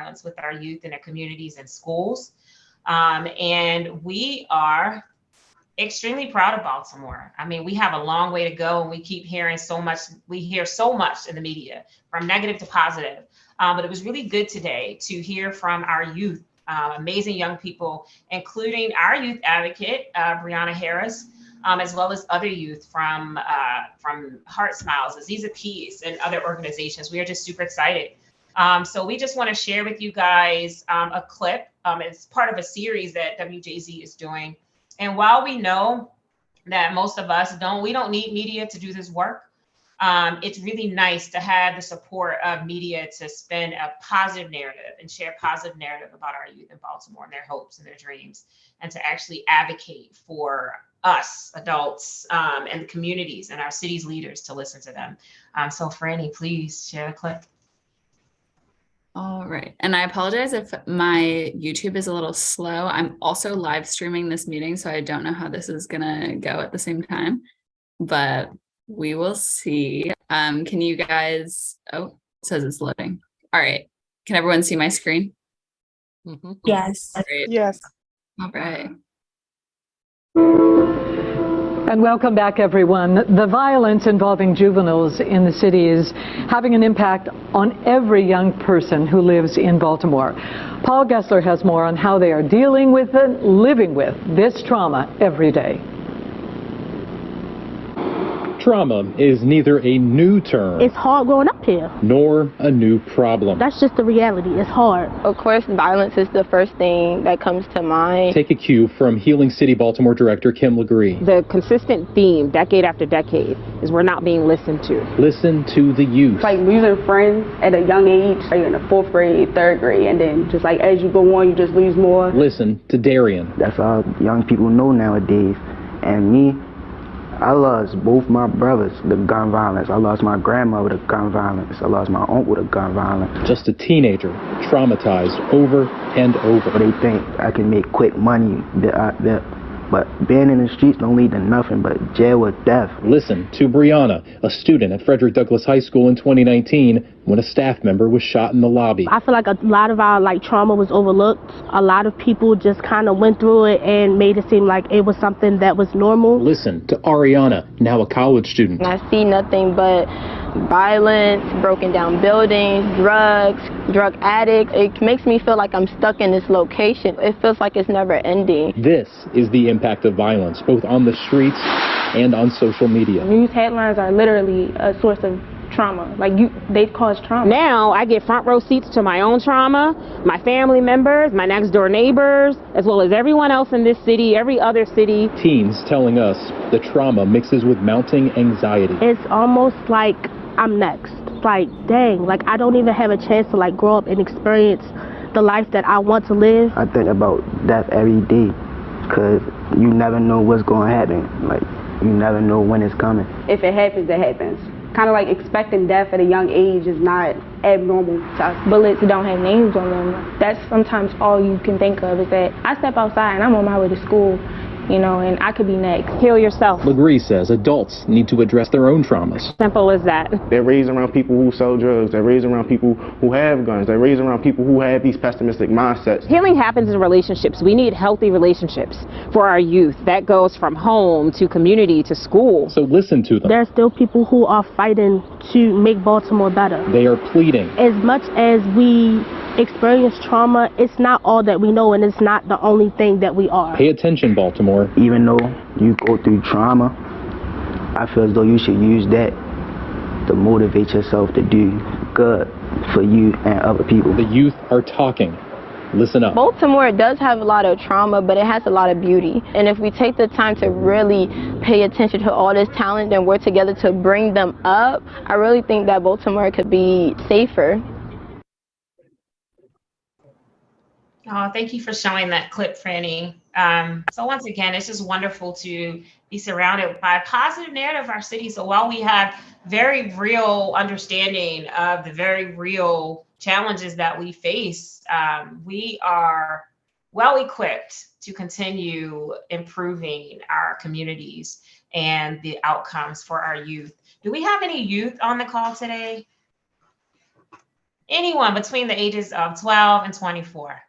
violence with our youth in their communities and schools. And we are extremely proud of Baltimore. I mean, we have a long way to go, and we keep hearing so much. We hear so much in the media, from negative to positive. But it was really good today to hear from our youth, amazing young people, including our youth advocate, Brianna Harris, as well as other youth from Heart Smiles, Aziza Peace, and other organizations. We are just super excited. So we just want to share with you guys a clip. It's part of a series that WJZ is doing. And while we know that most of us we don't need media to do this work, it's really nice to have the support of media to spin a positive narrative and share positive narrative about our youth in Baltimore and their hopes and their dreams, and to actually advocate for us adults and the communities and our city's leaders to listen to them. So Franny, please share a clip. All right. And I apologize if my YouTube is a little slow. I'm also live streaming this meeting, so I don't know how this is going to go at the same time, but we will see. Can you guys, it says it's loading. All right. Can everyone see my screen? Mm-hmm. Yes. Great. Yes. All right. And welcome back, everyone. The violence involving juveniles in the city is having an impact on every young person who lives in Baltimore. Paul Gessler has more on how they are dealing with and living with this trauma every day. Trauma is neither a new term. It's hard growing up here. Nor a new problem. That's just the reality. It's hard. Of course, violence is the first thing that comes to mind. Take a cue from Healing City Baltimore Director Kim Legree. The consistent theme, decade after decade, is we're not being listened to. Listen to the youth. It's like losing friends at a young age. You're in the 4th grade, 3rd grade, and then just like as you go on, you just lose more. Listen to Darian. That's all young people know nowadays. And me, I lost both my brothers to gun violence. I lost my grandmother to gun violence. I lost my uncle to gun violence. Just a teenager, traumatized over and over. They think I can make quick money, but being in the streets don't lead to nothing but jail or death. Listen to Brianna, a student at Frederick Douglass High School in 2019 when a staff member was shot in the lobby. I feel like a lot of our trauma was overlooked. A lot of people just kind of went through it and made it seem like it was something that was normal. Listen to Ariana, now a college student. I see nothing but violence, broken down buildings, drugs, drug addicts. It makes me feel like I'm stuck in this location. It feels like it's never ending. This is the impact of violence, both on the streets and on social media. News headlines are literally a source of trauma. They cause trauma. Now I get front row seats to my own trauma, my family members, my next door neighbors, as well as everyone else in this city, every other city. Teens telling us the trauma mixes with mounting anxiety. It's almost like I'm next. Like, dang, I don't even have a chance to grow up and experience the life that I want to live. I think about death every day because you never know what's going to happen. You never know when it's coming. If it happens, it happens. Kind of expecting death at a young age is not abnormal to us. Bullets don't have names on them. That's sometimes all you can think of is that I step outside and I'm on my way to school, and I could be next. Heal yourself. Legree says adults need to address their own traumas. Simple as that. They're raised around people who sell drugs. They're raised around people who have guns. They're raised around people who have these pessimistic mindsets. Healing happens in relationships. We need healthy relationships for our youth. That goes from home to community to school. So listen to them. There are still people who are fighting to make Baltimore better. They are pleading. As much as we experience trauma, it's not all that we know, and it's not the only thing that we are. Pay attention, Baltimore. Even though you go through trauma, I feel as though you should use that to motivate yourself to do good for you and other people. The youth are talking. Listen up. Baltimore does have a lot of trauma, but it has a lot of beauty. And if we take the time to really pay attention to all this talent and work together to bring them up, I really think that Baltimore could be safer. Oh, thank you for showing that clip, Franny. So once again, it's just wonderful to be surrounded by a positive narrative of our city. So while we have very real understanding of the very real challenges that we face, we are well equipped to continue improving our communities and the outcomes for our youth. Do we have any youth on the call today? Anyone between the ages of 12 and 24?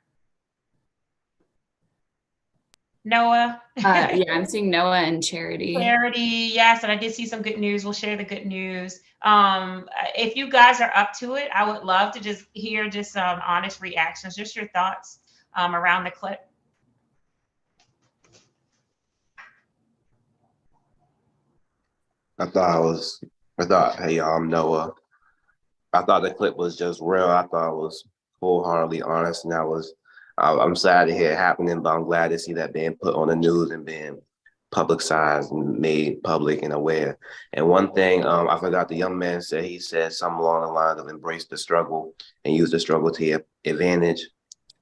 Noah? Yeah, I'm seeing Noah and Charity. Charity, yes, and I did see some good news. We'll share the good news. If you guys are up to it, I would love to just hear just some honest reactions, just your thoughts around the clip. Hey y'all, I'm Noah. I thought the clip was just real. I thought it was wholeheartedly honest, and I'm sad to hear it happening, but I'm glad to see that being put on the news and being publicized and made public and aware. And one thing I forgot, the young man said, he said something along the lines of embrace the struggle and use the struggle to your advantage.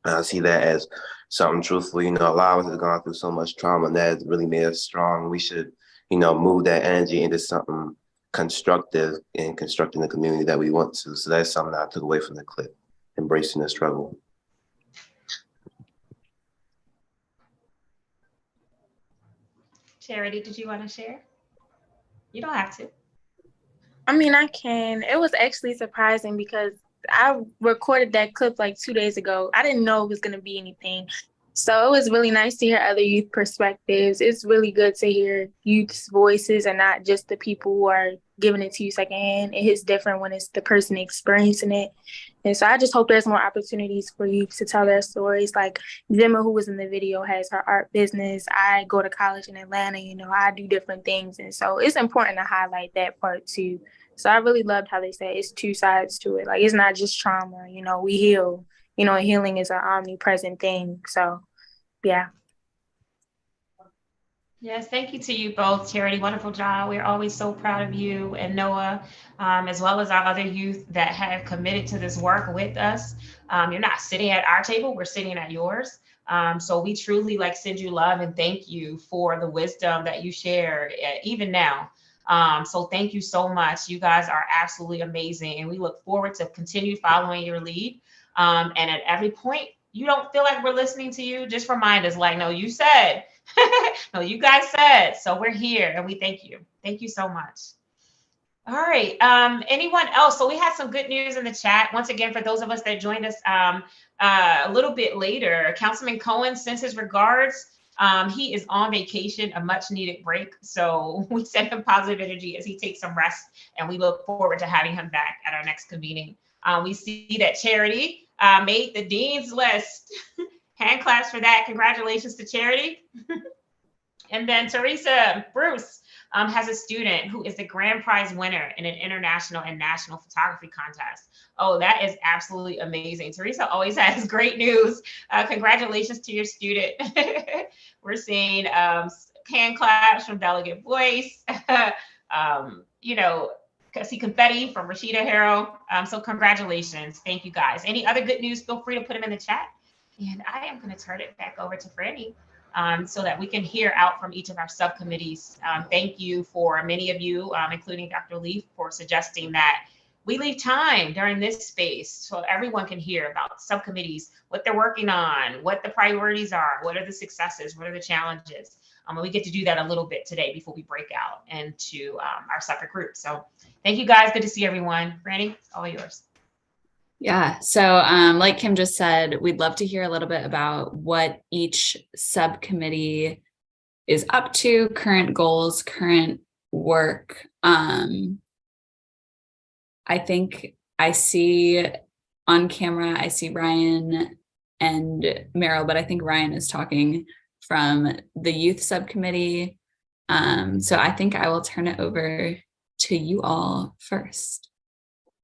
I see that as something truthful. You know, a lot of us have gone through so much trauma, and that has really made us strong. We should, you know, move that energy into something constructive and constructing the community that we want to. So that's something that I took away from the clip, embracing the struggle. Charity, did you want to share? You don't have to. I mean, I can. It was actually surprising because I recorded that clip like 2 days ago. I didn't know it was going to be anything. So it was really nice to hear other youth perspectives. It's really good to hear youth's voices and not just the people who are giving it to you secondhand. It hits different when it's the person experiencing it. And so I just hope there's more opportunities for youth to tell their stories. Like Gemma, who was in the video, has her art business. I go to college in Atlanta, you know, I do different things. And so it's important to highlight that part too. So I really loved how they said it's two sides to it. Like, it's not just trauma, you know, we heal, you know, healing is an omnipresent thing. So, yeah. Yes, thank you to you both, Charity. Wonderful job. We're always so proud of you and Noah, as well as our other youth that have committed to this work with us. You're not sitting at our table, we're sitting at yours. So we truly send you love and thank you for the wisdom that you share even now. So thank you so much. You guys are absolutely amazing. And we look forward to continue following your lead. And at every point, you don't feel like we're listening to you, just remind us no, you said, no, you guys said, so we're here and we thank you. Thank you so much. All right. Anyone else? So we had some good news in the chat. Once again, for those of us that joined us a little bit later, Councilman Cohen sends his regards. He is on vacation, a much needed break. So we send him positive energy as he takes some rest, and we look forward to having him back at our next convening. We see that Charity made the Dean's List. Hand claps for that. Congratulations to Charity. And then Teresa Bruce has a student who is the grand prize winner in an international and national photography contest. Oh, that is absolutely amazing. Teresa always has great news. Congratulations to your student. We're seeing hand claps from Delegate Boyce. You know, I see confetti from Rashida Harrell. So congratulations. Thank you guys. Any other good news, feel free to put them in the chat. And I am going to turn it back over to Franny so that we can hear out from each of our subcommittees. Thank you for many of you, including Dr. Leaf, for suggesting that we leave time during this space so everyone can hear about subcommittees, what they're working on, what the priorities are, what are the successes, what are the challenges. And we get to do that a little bit today before we break out into our separate groups. So thank you guys. Good to see everyone. Franny, all yours. Yeah, so like Kim just said, we'd love to hear a little bit about what each subcommittee is up to, current goals, current work. I think I see on camera, I see Ryan and Meryl, but I think Ryan is talking from the youth subcommittee. So I think I will turn it over to you all first.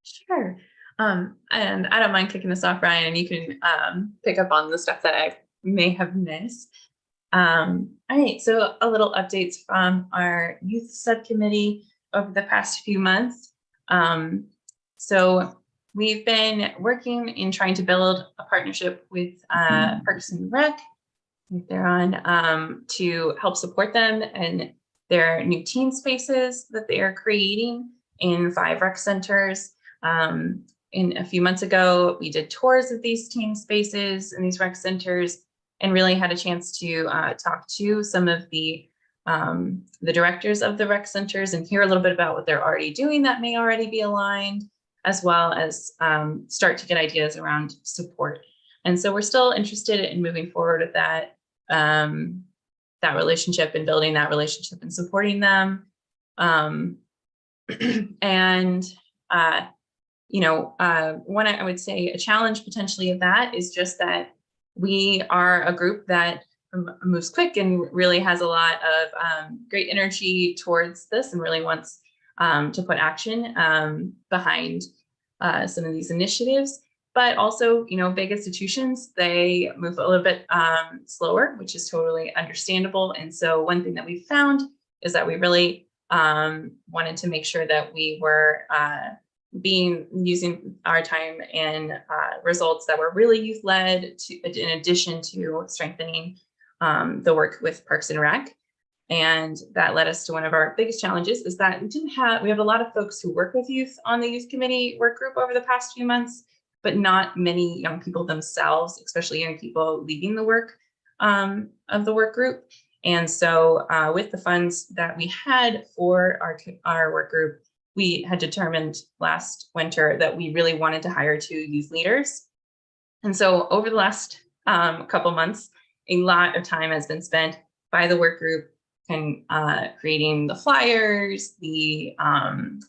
Sure. And I don't mind kicking us off, Ryan, and you can pick up on the stuff that I may have missed. All right, so a little updates from our youth subcommittee over the past few months. So we've been working in trying to build a partnership with Parks and Rec, if they're on, to help support them and their new teen spaces that they are creating in 5 rec centers. In a few months ago, we did tours of these teen spaces and these rec centers and really had a chance to talk to some of the directors of the rec centers and hear a little bit about what they're already doing that may already be aligned as well as start to get ideas around support. And so we're still interested in moving forward with that, that relationship and building that relationship and supporting them. And, one, I would say a challenge potentially of that is just that we are a group that moves quick and really has a lot of great energy towards this and really wants to put action behind some of these initiatives. But also, big institutions, they move a little bit slower, which is totally understandable. And so one thing that we found is that we really wanted to make sure that we were using our time in results that were really youth-led, in addition to strengthening the work with Parks and Rec. And that led us to one of our biggest challenges is that we have a lot of folks who work with youth on the youth committee work group over the past few months, but not many young people themselves, especially young people leading the work of the work group. And so with the funds that we had for our work group, we had determined last winter that we really wanted to hire 2 youth leaders. And so over the last couple months, a lot of time has been spent by the work group and creating the flyers, the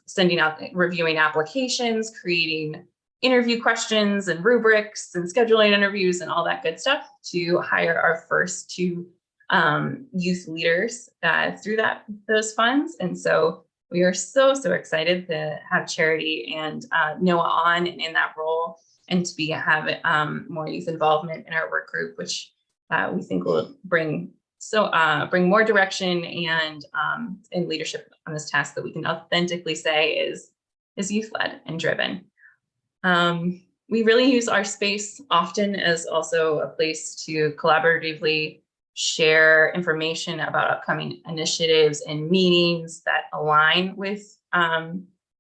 sending out, reviewing applications, creating interview questions and rubrics and scheduling interviews and all that good stuff to hire our first 2 youth leaders through those funds. And so we are so excited to have Charity and Noah on in that role and to have more youth involvement in our work group, which we think will bring more direction and leadership on this task that we can authentically say is youth-led and driven. We really use our space often as also a place to collaboratively share information about upcoming initiatives and meetings that align with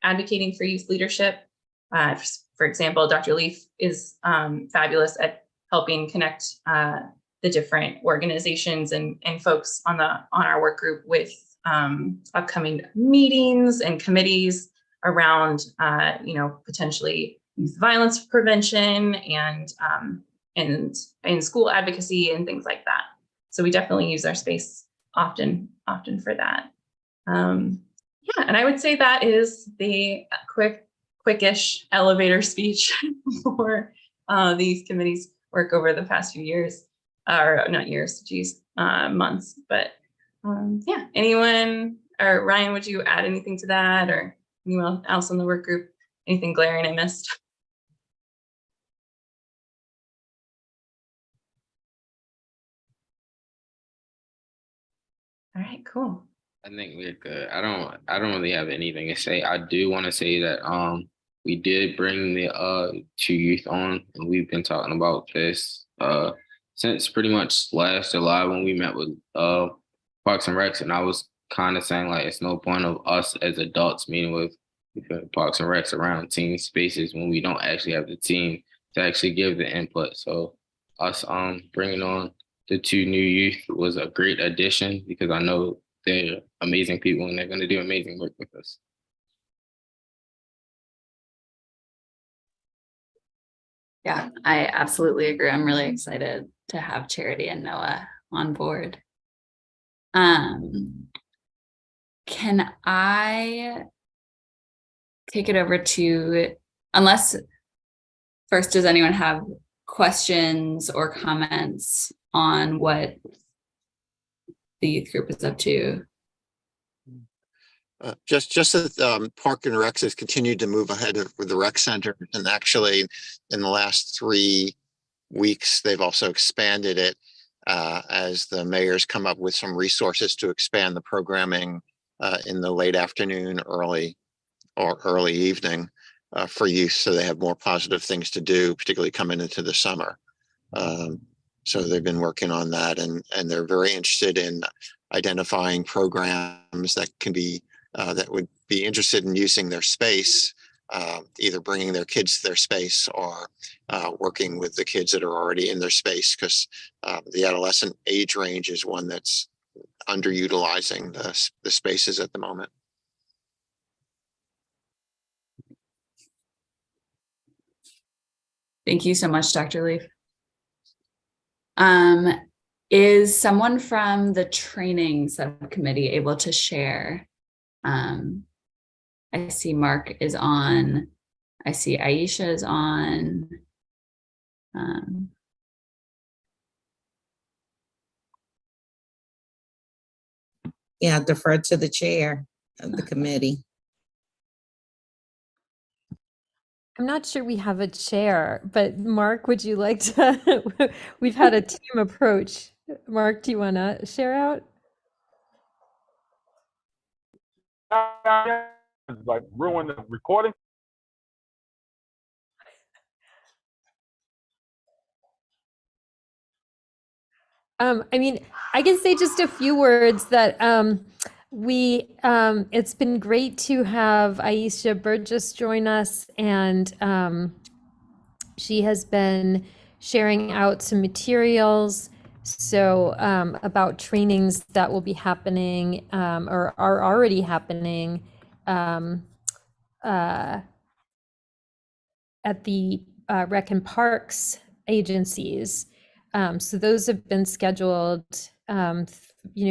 advocating for youth leadership. For example, Dr. Leaf is fabulous at helping connect the different organizations and folks on our work group with upcoming meetings and committees around potentially youth violence prevention and school advocacy and things like that. So we definitely use our space often for that. And I would say that is the quickish elevator speech for these committees work over the past few years, or not years, months. But anyone, or Ryan, would you add anything to that, or anyone else in the work group? Anything glaring I missed? All right, cool. I think we're good. I don't really have anything to say. I do want to say that we did bring the 2 youth on, and we've been talking about this since pretty much last July when we met with Parks and Recs, and I was kind of saying like it's no point of us as adults meeting with Parks and Recs around team spaces when we don't actually have the team to actually give the input. So us bringing on the 2 new youth was a great addition because I know they're amazing people and they're going to do amazing work with us. Yeah, I absolutely agree. I'm really excited to have Charity and Noah on board. Can I take it over to, unless first, does anyone have questions or comments on what the youth group is up to? Just that Park and Recs has continued to move ahead with the rec center, and actually in the last 3 weeks they've also expanded it as the mayor's come up with some resources to expand the programming in the late afternoon, early evening for youth, so they have more positive things to do, particularly coming into the summer. So they've been working on that, and they're very interested in identifying programs that can be that would be interested in using their space, either bringing their kids to their space or working with the kids that are already in their space, because the adolescent age range is one that's underutilizing the spaces at the moment. Thank you so much, Dr. Leaf. Is someone from the training subcommittee able to share? I see Mark is on. I see Aisha is on. Yeah, defer to the chair of the committee. I'm not sure we have a chair, but Mark, would you like to? We've had a team approach. Mark, do you want to share out? Like ruin the recording. I mean, I can say just a few words that it's been great to have Aisha Burgess join us, and she has been sharing out some materials about trainings that will be happening or are already happening at the Rec and Parks agencies. So those have been scheduled,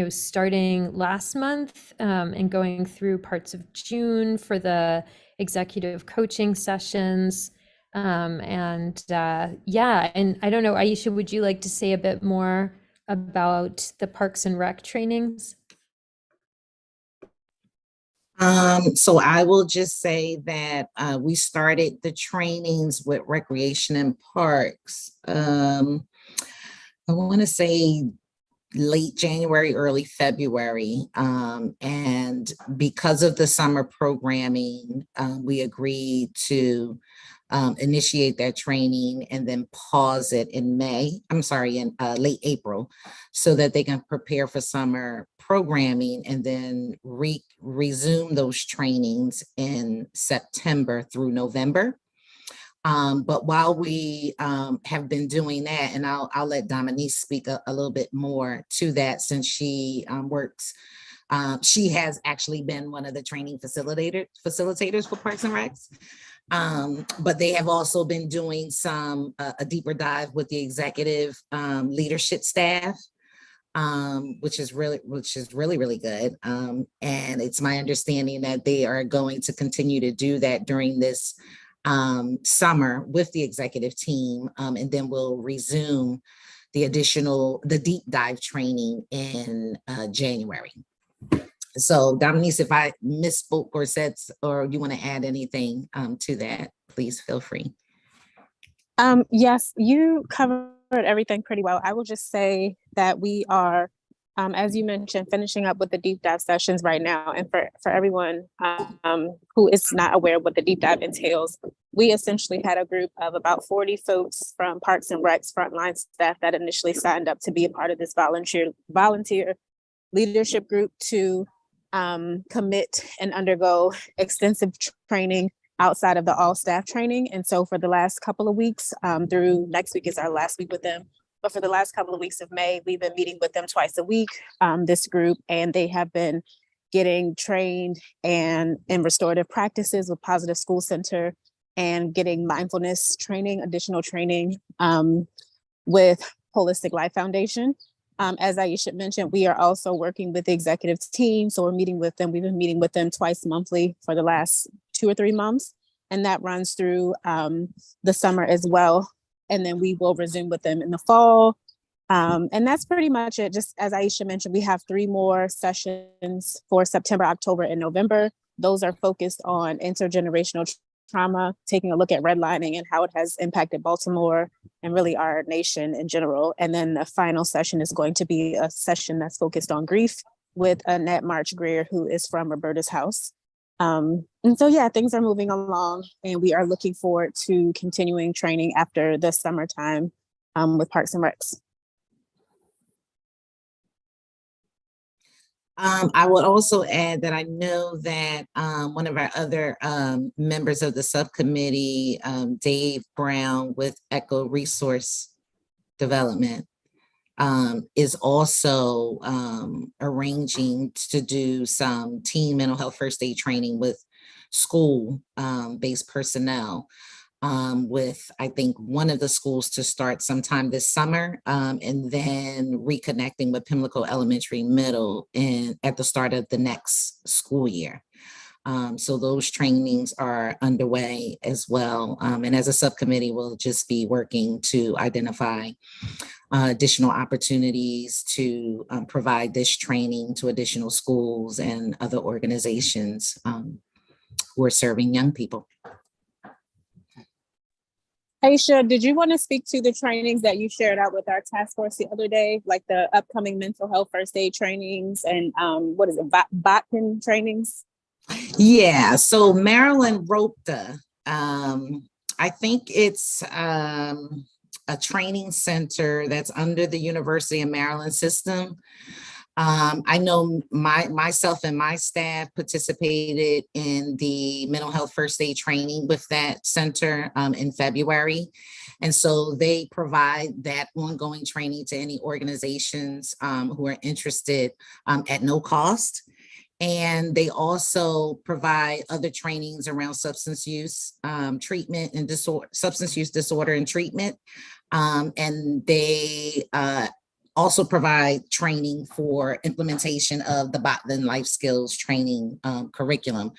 starting last month and going through parts of June for the executive coaching sessions. And I don't know, Aisha, would you like to say a bit more about the Parks and Rec trainings? So I will just say that we started the trainings with Recreation and Parks. I want to say late January, early February. And because of the summer programming, we agreed to initiate that training and then pause it in late April, so that they can prepare for summer programming and then resume those trainings in September through November. But while we have been doing that, and I'll let Dominique speak a little bit more to that, since she works, she has actually been one of the training facilitators for Parks and Recs. But they have also been doing a deeper dive with the executive leadership staff, which is really good. And it's my understanding that they are going to continue to do that during this summer with the executive team, and then we'll resume the deep dive training in January. So Dominique, if I misspoke or said, or you want to add anything to that, please feel free. Yes, you covered everything pretty well. I will just say that we are, as you mentioned, finishing up with the deep dive sessions right now. And for everyone who is not aware of what the deep dive entails, we essentially had a group of about 40 folks from Parks and Recs frontline staff that initially signed up to be a part of this volunteer leadership group to commit and undergo extensive training outside of the all staff training. And so for the last couple of weeks, through next week is our last week with them. But for the last couple of weeks of May, we've been meeting with them twice a week, this group, and they have been getting trained in restorative practices with Positive School Center, and getting mindfulness training, additional training with Holistic Life Foundation. As Aisha mentioned, we are also working with the executive team. So we're meeting with them. We've been meeting with them twice monthly for the last 2 or 3 months. And that runs through the summer as well. And then we will resume with them in the fall. And that's pretty much it. Just as Aisha mentioned, we have 3 more sessions for September, October, and November. Those are focused on intergenerational trauma, taking a look at redlining and how it has impacted Baltimore and really our nation in general. And then the final session is going to be a session that's focused on grief with Annette March Greer, who is from Roberta's House. And so, yeah, things are moving along, and we are looking forward to continuing training after the summertime with Parks and Recs. I would also add that I know that one of our other members of the subcommittee, Dave Brown with Echo Resource Development, is also arranging to do some teen mental health first aid training with school-based personnel. with, I think, one of the schools to start sometime this summer, and then reconnecting with Pimlico Elementary Middle at the start of the next school year. So those trainings are underway as well. And as a subcommittee, we'll just be working to identify additional opportunities to provide this training to additional schools and other organizations who are serving young people. Aisha, did you want to speak to the trainings that you shared out with our task force the other day, like the upcoming mental health first aid trainings and what is it, BOTPIN trainings? Yeah, so Marilyn Ropta, I think it's a training center that's under the University of Maryland system. I know myself and my staff participated in the mental health first aid training with that center in February. And so they provide that ongoing training to any organizations who are interested at no cost. And they also provide other trainings around substance use treatment and substance use disorder and treatment. And they also provide training for implementation of the BOTPIN life skills training curriculum,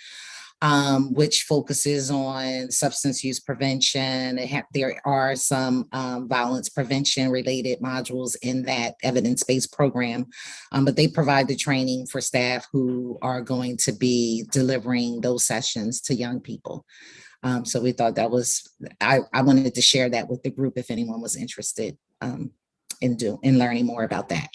which focuses on substance use prevention. There are some violence prevention related modules in that evidence-based program, but they provide the training for staff who are going to be delivering those sessions to young people. So we thought that was, I wanted to share that with the group if anyone was interested in learning more about that.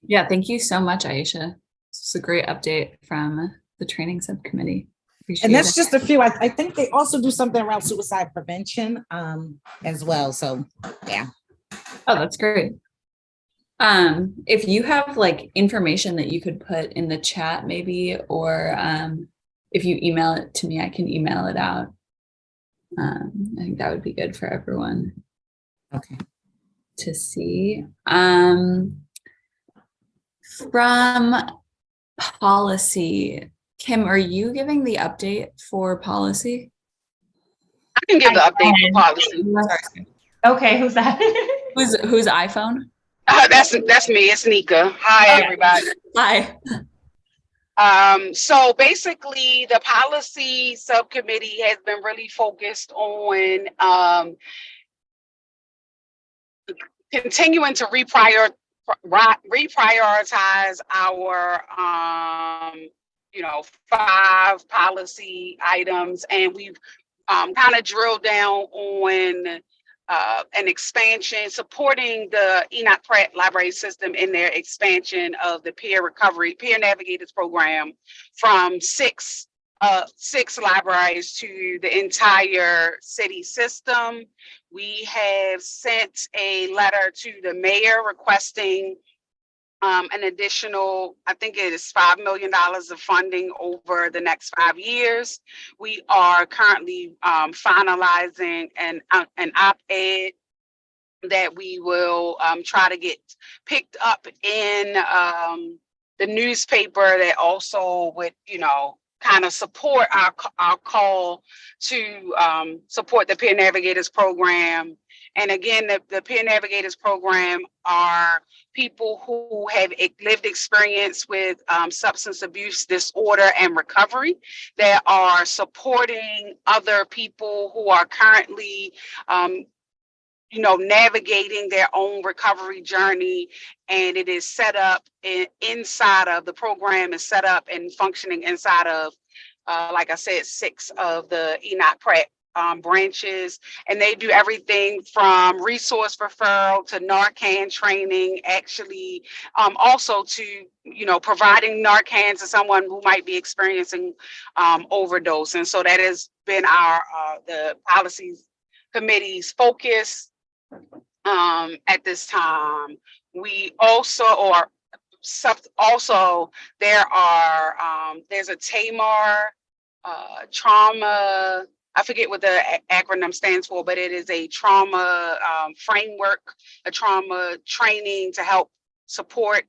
Yeah, thank you so much, Aisha. It's a great update from the training subcommittee. Appreciate And that's it. just a few. I think they also do something around suicide prevention as well. So yeah. Oh, that's great. If you have like information that you could put in the chat maybe, or if you email it to me, I can email it out. I think that would be good for everyone. Okay. To see. From policy, Kim, are you giving the update for policy? I can give the update for policy. Okay, who's that? whose iPhone? That's me. It's Nika. Hi, everybody. Hi. So basically, the policy subcommittee has been really focused on continuing to reprioritize our 5 policy items, and we've kind of drilled down on an expansion, supporting the Enoch Pratt Library System in their expansion of the peer navigators program from 6 libraries to the entire city system. We have sent a letter to the mayor requesting an additional, I think it is $5 million of funding over the next 5 years. We are currently finalizing an op-ed that we will try to get picked up in the newspaper, that also would, kind of support our call to support the Peer Navigators program. And again, the Peer Navigators program are people who have lived experience with substance abuse disorder and recovery, that are supporting other people who are currently navigating their own recovery journey. And it is set up inside of the program, is set up and functioning inside of, like I said, 6 of the Enoch Pratt branches. And they do everything from resource referral to Narcan training, actually also to, providing Narcan to someone who might be experiencing overdose. And so that has been the policies committee's focus at this time. We also, there's a TAMAR trauma, I forget what the acronym stands for, but it is a trauma framework, a trauma training to help support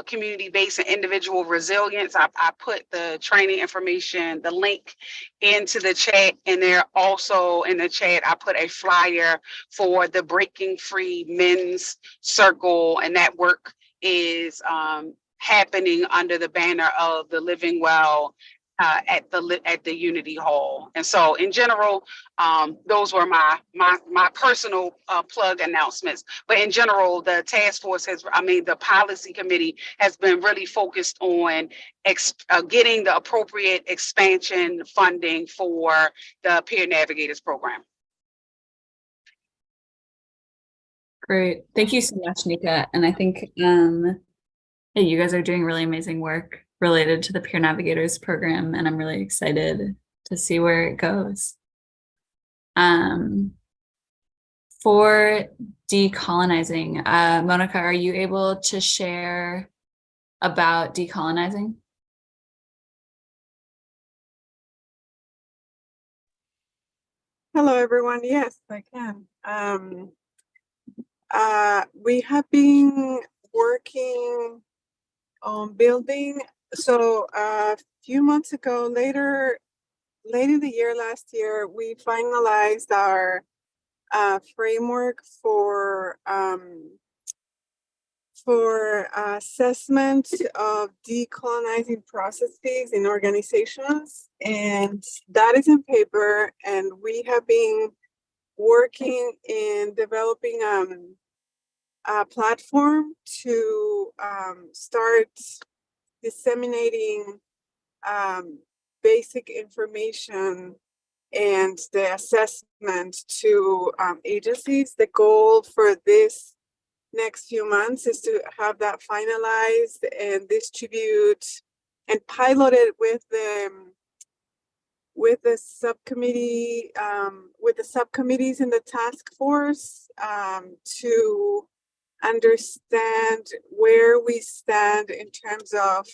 community-based and individual resilience. I put the training information, the link into the chat, and there also in the chat, I put a flyer for the Breaking Free Men's Circle, and that work is happening under the banner of the Living Well at the Unity Hall. And so in general, those were my personal plug announcements. But in general, the task force the policy committee has been really focused on getting the appropriate expansion funding for the Peer Navigators program. Great. Thank you so much, Nika. And I think hey, you guys are doing really amazing work related to the Peer Navigators program, and I'm really excited to see where it goes. For decolonizing, Monica, are you able to share about decolonizing? Hello, everyone. Yes, I can. We have been working on building. So a few months ago, late in the year last year, we finalized our framework for assessment of decolonizing processes in organizations, and that is in paper. And we have been working in developing a platform to start disseminating basic information and the assessment to agencies. The goal for this next few months is to have that finalized and distribute and pilot it with the subcommittee, with the subcommittees in the task force to understand where we stand in terms of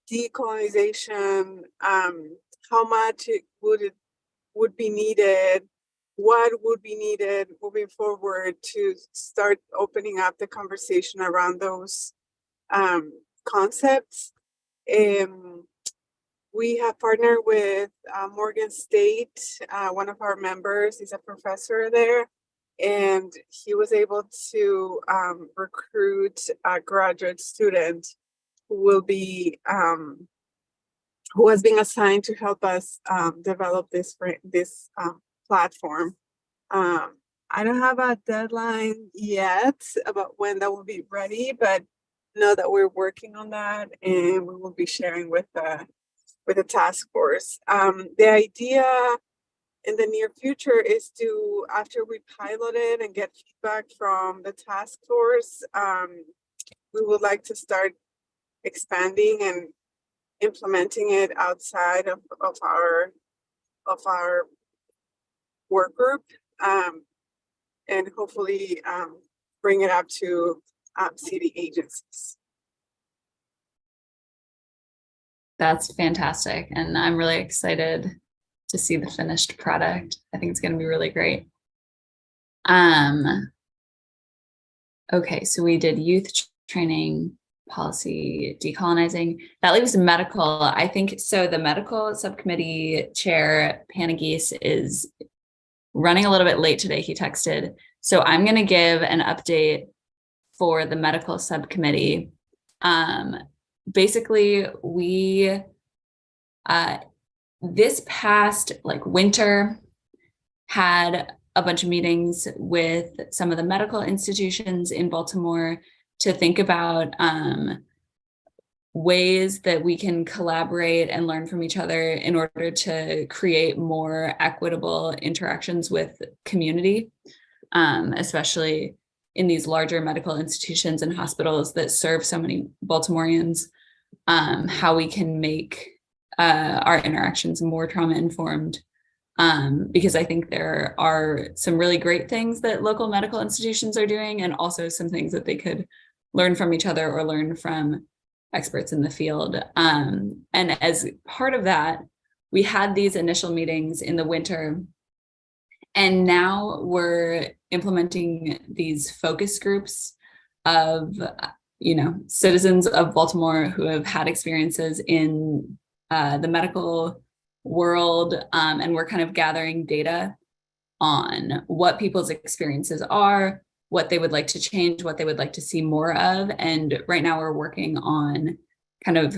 decolonization, how much would be needed, what would be needed moving forward to start opening up the conversation around those concepts. We have partnered with Morgan State. One of our members is a professor there, and he was able to recruit a graduate student who will be who has been assigned to help us develop this platform. I don't have a deadline yet about when that will be ready, but know that we're working on that, and we will be sharing with the task force. The idea in the near future is to, after we pilot it and get feedback from the task force, we would like to start expanding and implementing it outside of our work group, and hopefully bring it up to city agencies. That's fantastic. And I'm really excited to see the finished product. I think it's going to be really great. Okay, so we did youth training, policy, decolonizing. That leaves medical. I think so. The medical subcommittee chair, Panagis, is running a little bit late today. He texted. So I'm going to give an update for the medical subcommittee. Basically, we this past winter had a bunch of meetings with some of the medical institutions in Baltimore to think about ways that we can collaborate and learn from each other in order to create more equitable interactions with community, especially in these larger medical institutions and hospitals that serve so many Baltimoreans, how we can make our interactions more trauma-informed. Because I think there are some really great things that local medical institutions are doing, and also some things that they could learn from each other or learn from experts in the field. And as part of that, we had these initial meetings in the winter, and now we're implementing these focus groups of, citizens of Baltimore who have had experiences in the medical world. And we're kind of gathering data on what people's experiences are, what they would like to change, what they would like to see more of. And right now we're working on kind of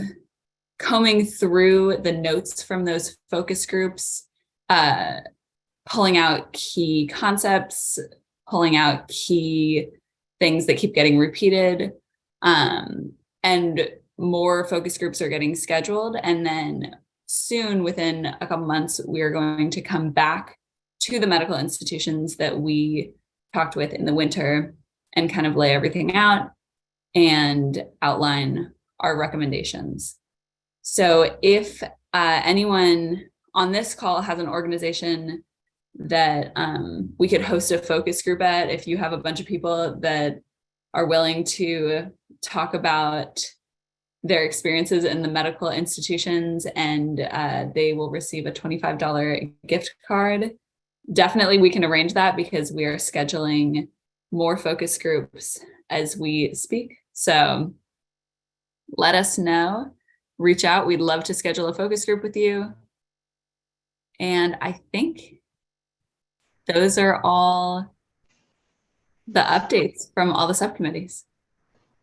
combing through the notes from those focus groups, pulling out key concepts, pulling out key things that keep getting repeated. And more focus groups are getting scheduled. And then soon, within a couple months, we're going to come back to the medical institutions that we talked with in the winter and kind of lay everything out and outline our recommendations. So if anyone on this call has an organization that we could host a focus group at, if you have a bunch of people that are willing to talk about their experiences in the medical institutions, and they will receive a $25 gift card, definitely we can arrange that, because we are scheduling more focus groups as we speak. So let us know, reach out. We'd love to schedule a focus group with you. And I think those are all the updates from all the subcommittees.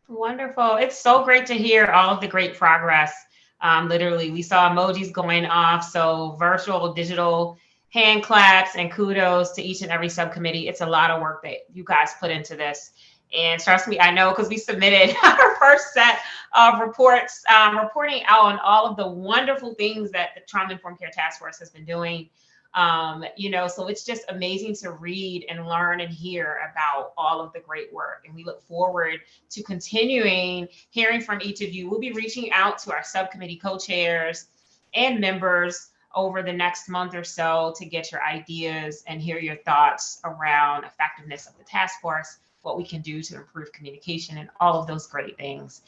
Wonderful. It's so great to hear all of the great progress. Literally, we saw emojis going off. So virtual, digital hand claps and kudos to each and every subcommittee. It's a lot of work that you guys put into this. And trust me, I know, because we submitted our first set of reports, reporting out on all of the wonderful things that the Trauma-Informed Care Task Force has been doing. So it's just amazing to read and learn and hear about all of the great work. And we look forward to continuing hearing from each of you. We'll be reaching out to our subcommittee co-chairs and members over the next month or so to get your ideas and hear your thoughts around effectiveness of the task force, what we can do to improve communication and all of those great things,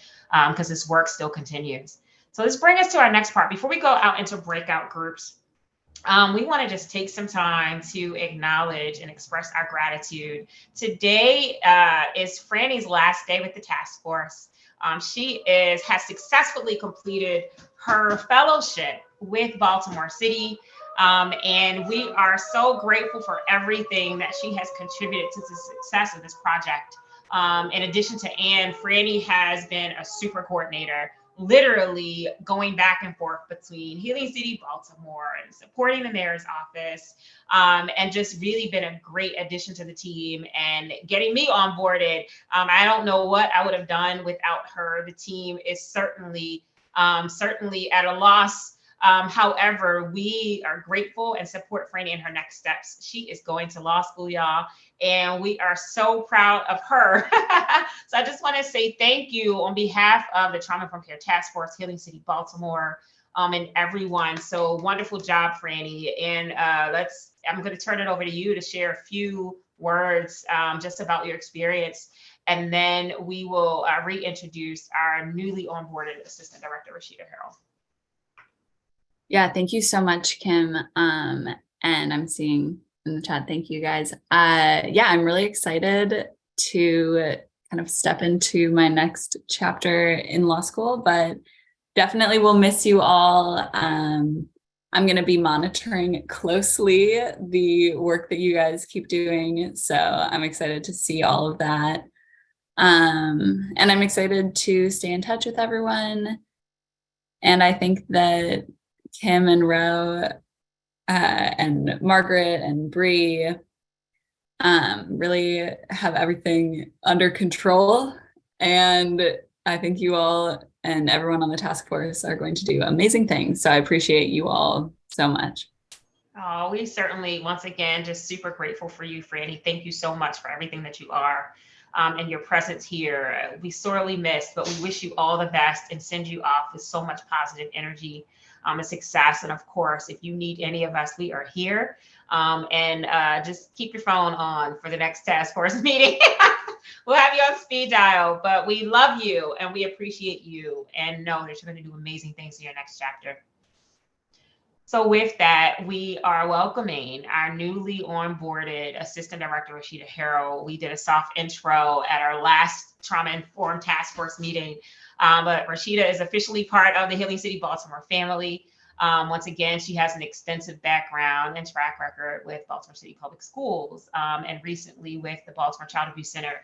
because this work still continues. So this brings us to our next part. Before we go out into breakout groups, we want to just take some time to acknowledge and express our gratitude. Today is Franny's last day with the task force. She has successfully completed her fellowship with Baltimore City. And we are so grateful for everything that she has contributed to the success of this project. In addition to Ann, Franny has been a super coordinator, literally going back and forth between Healing City, Baltimore, and supporting the mayor's office, and just really been a great addition to the team and getting me onboarded. I don't know what I would have done without her. The team is certainly at a loss. However, we are grateful and support Franny in her next steps. She is going to law school, y'all, and we are so proud of her. So I just want to say thank you on behalf of the Trauma-Informed Care Task Force, Healing City, Baltimore, and everyone. So wonderful job, Franny. And I'm going to turn it over to you to share a few words just about your experience. And then we will reintroduce our newly onboarded Assistant Director, Rashida Harrell. Yeah, thank you so much, Kim. And I'm seeing in the chat, thank you guys. I'm really excited to kind of step into my next chapter in law school, but definitely will miss you all. I'm going to be monitoring closely the work that you guys keep doing. So I'm excited to see all of that. And I'm excited to stay in touch with everyone. And I think that Kim and Ro and Margaret and Bree really have everything under control. And I think you all and everyone on the task force are going to do amazing things. So I appreciate you all so much. Oh, we certainly, once again, just super grateful for you, Franny. Thank you so much for everything that you are and your presence here. We sorely missed, but we wish you all the best and send you off with so much positive energy and success. And of course, if you need any of us, we are here. Just keep your phone on for the next task force meeting. We'll have you on speed dial, but we love you and we appreciate you and know that you're going to do amazing things in your next chapter. So with that, we are welcoming our newly onboarded Assistant Director, Rashida Harrell. We did a soft intro at our last Trauma Informed Task Force meeting, but Rashida is officially part of the Healing City Baltimore family. Once again, she has an extensive background and track record with Baltimore City Public Schools, and recently with the Baltimore Child Abuse Center,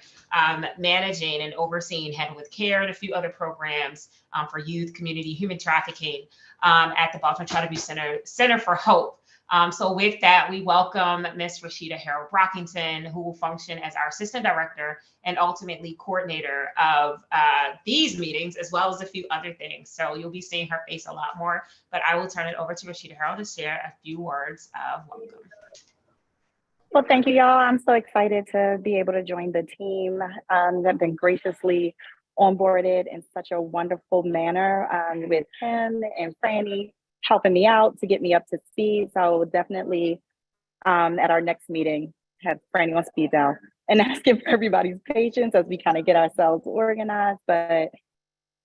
managing and overseeing Head with Care and a few other programs for youth, community, human trafficking at the Baltimore Child Abuse Center for Hope. So with that, we welcome Ms. Rashida Harrell Brockington, who will function as our Assistant Director and ultimately coordinator of these meetings, as well as a few other things. So you'll be seeing her face a lot more, but I will turn it over to Rashida Harrell to share a few words of welcome. Well, thank you, y'all. I'm so excited to be able to join the team that been graciously onboarded in such a wonderful manner with Kim and Franny helping me out to get me up to speed. So I will definitely at our next meeting have Franny on speed dial and asking for everybody's patience as we kind of get ourselves organized. But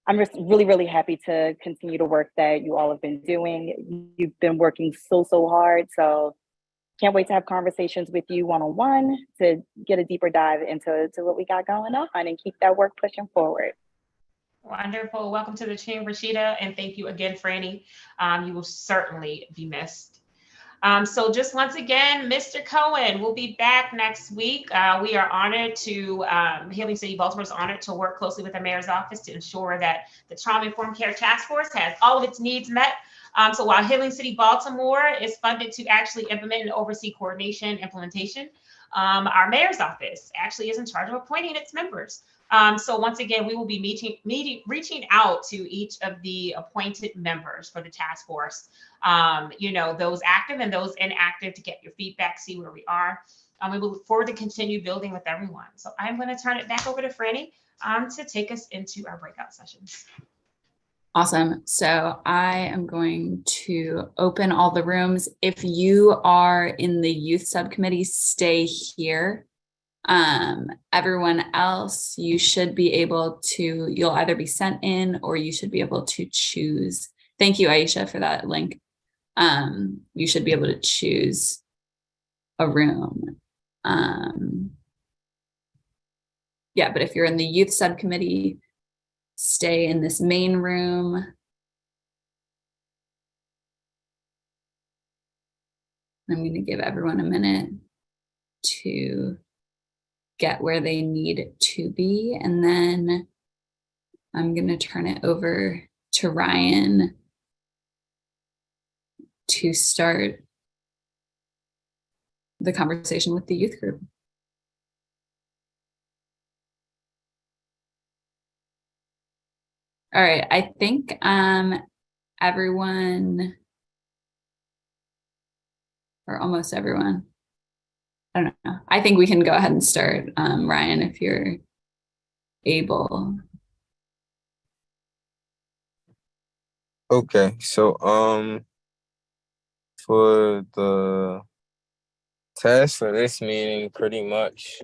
I'm just really, really happy to continue the work that you all have been doing. You've been working so hard. So can't wait to have conversations with you one-on-one to get a deeper dive into what we got going on and keep that work pushing forward. Wonderful. Welcome to the team, Rashida. And thank you again, Franny. You will certainly be missed. So just once again, Mr. Cohen will be back next week. We are honored to, Healing City Baltimore is honored to work closely with the mayor's office to ensure that the Trauma Informed Care Task Force has all of its needs met. So while Healing City Baltimore is funded to actually implement and oversee coordination implementation, our mayor's office actually is in charge of appointing its members. So once again, we will be reaching out to each of the appointed members for the task force, you know, those active and those inactive, to get your feedback, see where we are. We will look forward to continue building with everyone. So I'm going to turn it back over to Franny to take us into our breakout sessions. Awesome. So I am going to open all the rooms. If you are in the youth subcommittee, stay here. Everyone else, you should be able to, you'll either be sent in or you should be able to choose. Thank you, Aisha, for that link. You should be able to choose a room. Yeah, but if you're in the youth subcommittee, stay in this main room. I'm going to give everyone a minute to get where they need to be. And then I'm going to turn it over to Ryan to start the conversation with the youth group. All right, I think everyone, or almost everyone, I don't know. I think we can go ahead and start, Ryan, if you're able. Okay, so for the task for this meeting, pretty much,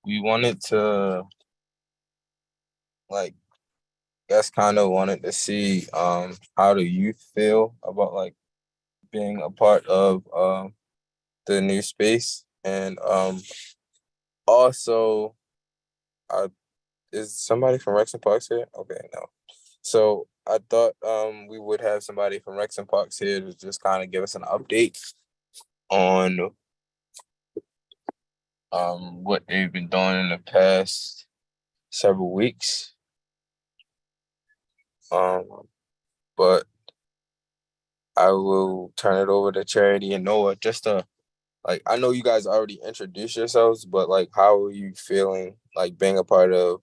we wanted to, like, guess kind of wanted to see how the youth feel about like being a part of the new space. And also is somebody from Rex and Parks here? Okay, no. So I thought we would have somebody from Rex and Parks here to just kind of give us an update on what they've been doing in the past several weeks. But I will turn it over to Charity and Noah just to, like, I know you guys already introduced yourselves, but like, how are you feeling like being a part of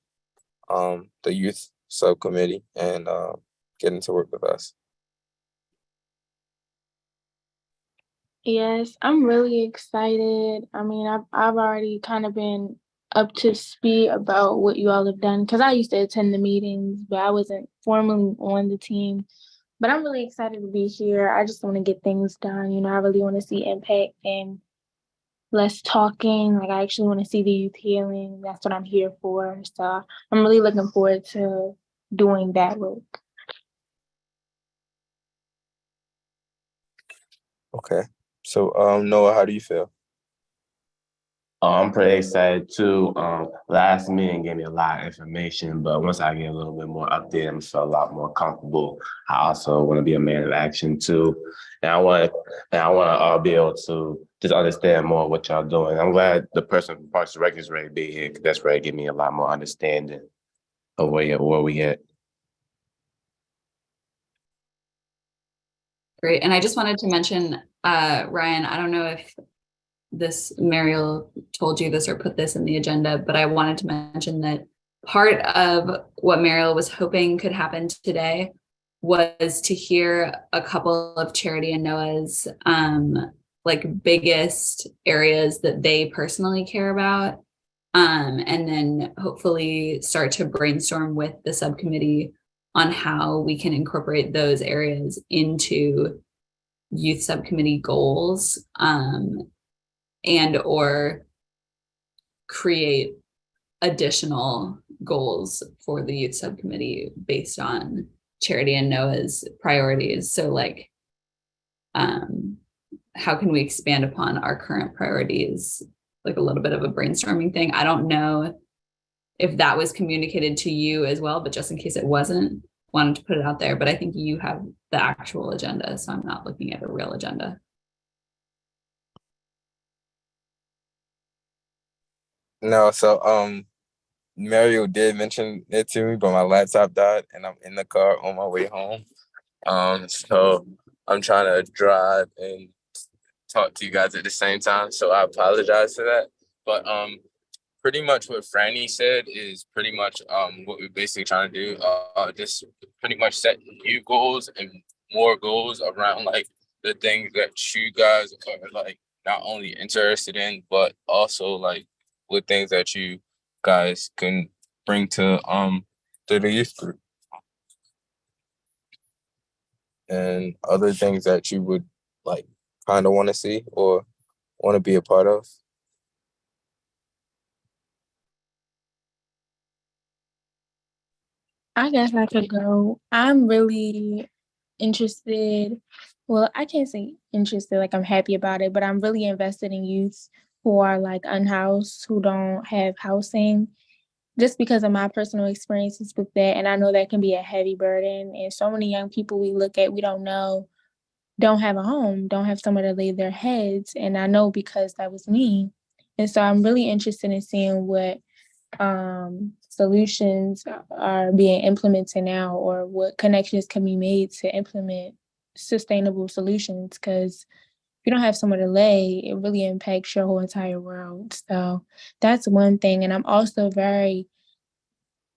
the youth subcommittee and getting to work with us? Yes, I'm really excited. I mean, I've already kind of been up to speed about what you all have done because I used to attend the meetings, but I wasn't formally on the team. But I'm really excited to be here. I just want to get things done. You know, I really want to see impact and less talking. Like, I actually want to see the youth healing. That's what I'm here for. So I'm really looking forward to doing that work. Okay. So Noah, how do you feel? I'm pretty excited too. Last meeting gave me a lot of information, but once I get a little bit more updated, I'm feel a lot more comfortable. I also want to be a man of action too, and I want to be able to just understand more what y'all doing. I'm glad the person from Parks and Rec is ready to be here, because that's ready to give me a lot more understanding of where we at. Great. And I just wanted to mention, Ryan, I don't know if Mariel told you this or put this in the agenda, but I wanted to mention that part of what Mariel was hoping could happen today was to hear a couple of Charity and Noah's like biggest areas that they personally care about, and then hopefully start to brainstorm with the subcommittee on how we can incorporate those areas into youth subcommittee goals, and or create additional goals for the youth subcommittee based on Charity and Noah's priorities. So like, how can we expand upon our current priorities? Like a little bit of a brainstorming thing. I don't know if that was communicated to you as well, but just in case it wasn't, wanted to put it out there. But I think you have the actual agenda, so I'm not looking at a real agenda. No, so Mario did mention it to me, but my laptop died and I'm in the car on my way home. So I'm trying to drive and talk to you guys at the same time. So I apologize for that. But pretty much what Franny said is pretty much what we're basically trying to do. Just pretty much set new goals and more goals around like the things that you guys are like not only interested in, but also like with things that you guys can bring to the youth group, and other things that you would like kind of want to see or want to be a part of. I guess I could go. I'm really interested. Well, I can't say interested, like I'm happy about it, but I'm really invested in youth who are like unhoused, who don't have housing, just because of my personal experiences with that. And I know that can be a heavy burden. And so many young people we look at, we don't know, don't have a home, don't have somewhere to lay their heads. And I know because that was me. And so I'm really interested in seeing what solutions are being implemented now, or what connections can be made to implement sustainable solutions. Because if you don't have somewhere to lay, it really impacts your whole entire world. So that's one thing. And I'm also very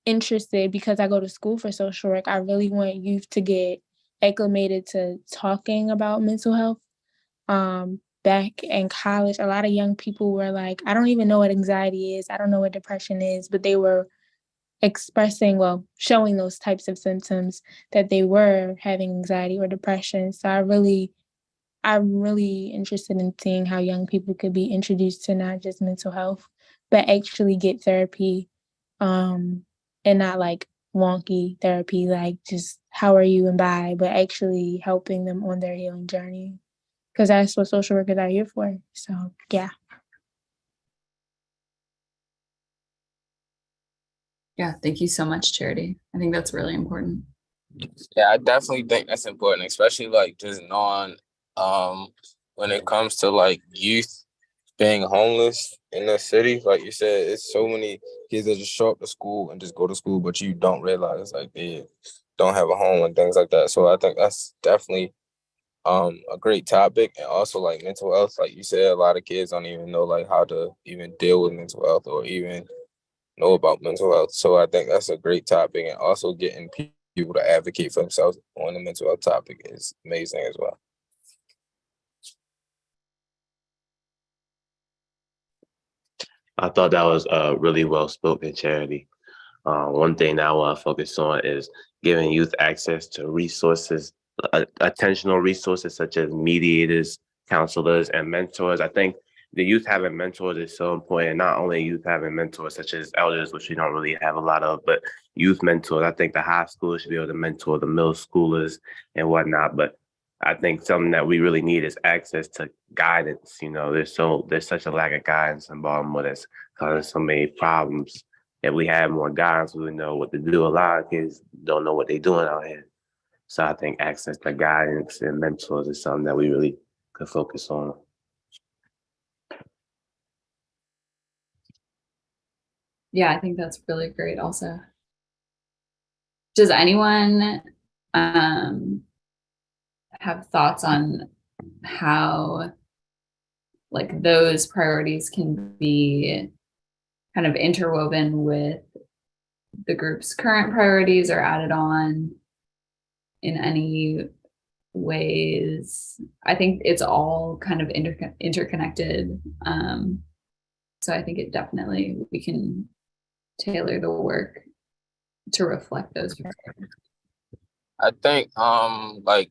interested, because I go to school for social work, I really want youth to get acclimated to talking about mental health. Back in college, a lot of young people were like, I don't even know what anxiety is. I don't know what depression is, but they were expressing, well, showing those types of symptoms that they were having anxiety or depression. So I'm really interested in seeing how young people could be introduced to not just mental health, but actually get therapy, and not like wonky therapy, like just how are you and bye, but actually helping them on their healing journey. Because that's what social workers are here for. So, yeah. Yeah, thank you so much, Charity. I think that's really important. Yeah, I definitely think that's important, especially like just knowing when it comes to like youth being homeless in the city. Like you said, it's so many kids that just show up to school and just go to school, but you don't realize like they don't have a home and things like that. So I think that's definitely a great topic. And also like mental health, like you said, a lot of kids don't even know like how to even deal with mental health or even know about mental health. So I think that's a great topic, and also getting people to advocate for themselves on the mental health topic is amazing as well. I thought that was really well spoken, Charity. One thing that I want to focus on is giving youth access to resources, attentional resources such as mediators, counselors, and mentors. I think the youth having mentors is so important. Not only youth having mentors such as elders, which we don't really have a lot of, but youth mentors. I think the high schoolers should be able to mentor the middle schoolers and whatnot. But I think something that we really need is access to guidance. You know, there's such a lack of guidance in Baltimore that's causing so many problems. If we had more guidance, we would know what to do. A lot of kids don't know what they're doing out here. So I think access to guidance and mentors is something that we really could focus on. Yeah, I think that's really great also. Does anyone have thoughts on how like those priorities can be kind of interwoven with the group's current priorities or added on in any ways? I think it's all kind of interconnected. So I think we can tailor the work to reflect those. I think like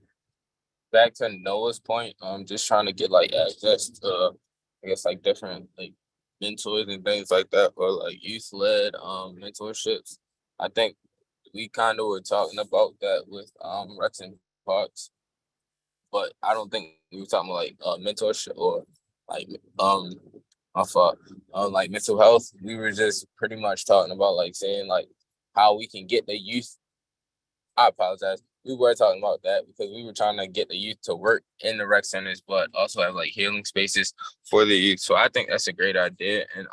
back to Noah's point, just trying to get like access to I guess like different like mentors and things like that, or like youth led mentorships. I think we kind of were talking about that with Rex and Parks, but I don't think we were talking about like mentorship or like like mental health. We were just pretty much talking about like saying like how we can get the youth. I apologize. We were talking about that because we were trying to get the youth to work in the rec centers, but also have like healing spaces for the youth. So I think that's a great idea. And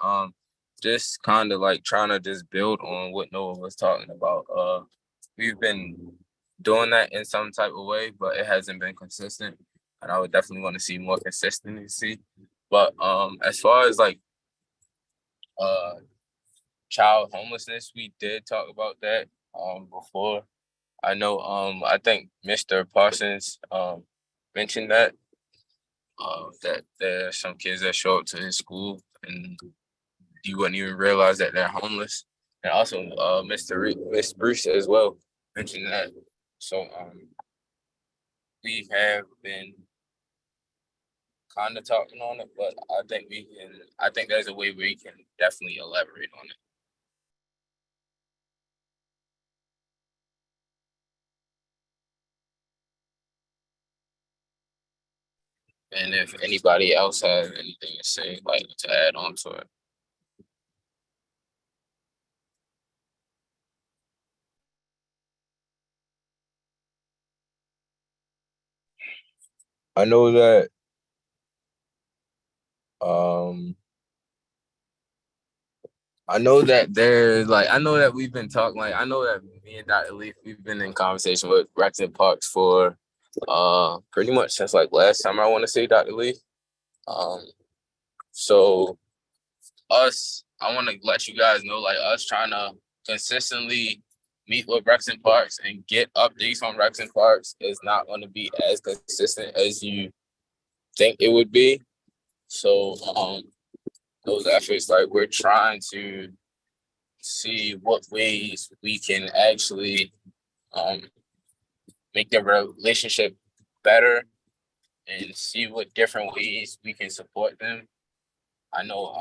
just kind of like trying to just build on what Noah was talking about. We've been doing that in some type of way, but it hasn't been consistent. And I would definitely want to see more consistency. But as far as like child homelessness, we did talk about that before. I know I think Mr. Parsons mentioned that that there are some kids that show up to his school and you wouldn't even realize that they're homeless. And also Miss Bruce as well mentioned that. So we have been kind of talking on it, but I think there's a way we can definitely elaborate on it. And if anybody else has anything to say, like to add on to it. I know that I know that we've been talking, like I know that me and Dr. Leaf, we've been in conversation with Rex and Parks for pretty much since like last summer, I want to say, Dr. Leaf. So I want to let you guys know, like us trying to consistently meet with Rex and Parks and get updates on Rex and Parks is not going to be as consistent as you think it would be. So those efforts, like we're trying to see what ways we can actually make the relationship better and see what different ways we can support them. I know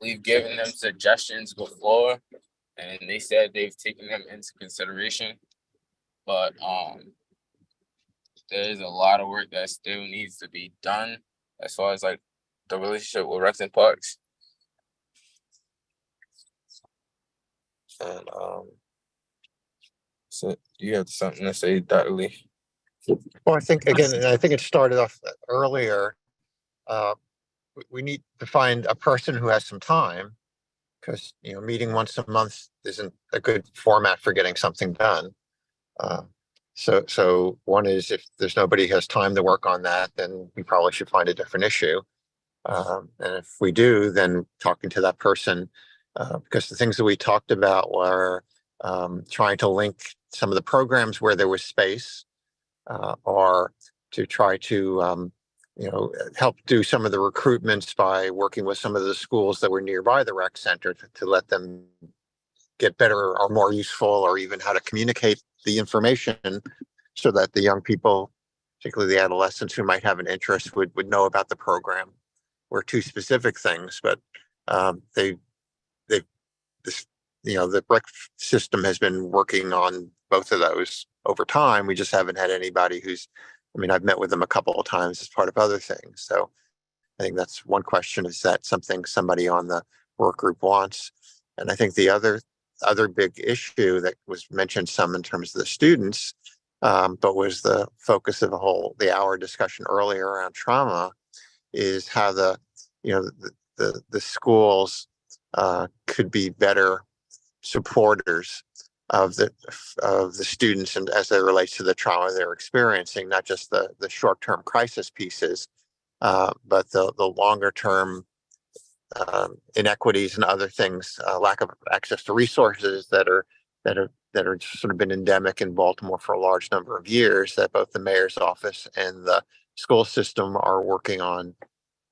we've given them suggestions before and they said they've taken them into consideration, but there's a lot of work that still needs to be done as far as like the relationship with Rex and Parks. And so do you have something to say, Dr. Lee? Well, I think again, and I think it started off earlier. We need to find a person who has some time, because meeting once a month isn't a good format for getting something done. So one is, if there's nobody who has time to work on that, then we probably should find a different issue. And if we do, then talking to that person, because the things that we talked about were trying to link some of the programs where there was space, or to try to help do some of the recruitments by working with some of the schools that were nearby the rec center to let them get better or more useful, or even how to communicate the information so that the young people, particularly the adolescents who might have an interest, would know about the program. Were two specific things, but the rec system has been working on both of those over time. We just haven't had anybody who's I mean, I've met with them a couple of times as part of other things. So I think that's one question. Is that something somebody on the work group wants? And I think the other big issue that was mentioned some in terms of the students, but was the focus of the hour discussion earlier around trauma, is how the schools could be better supporters of the students, and as it relates to the trauma they're experiencing, not just the short-term crisis pieces, but the longer term inequities and other things, lack of access to resources that are sort of been endemic in Baltimore for a large number of years, that both the mayor's office and the school system are working on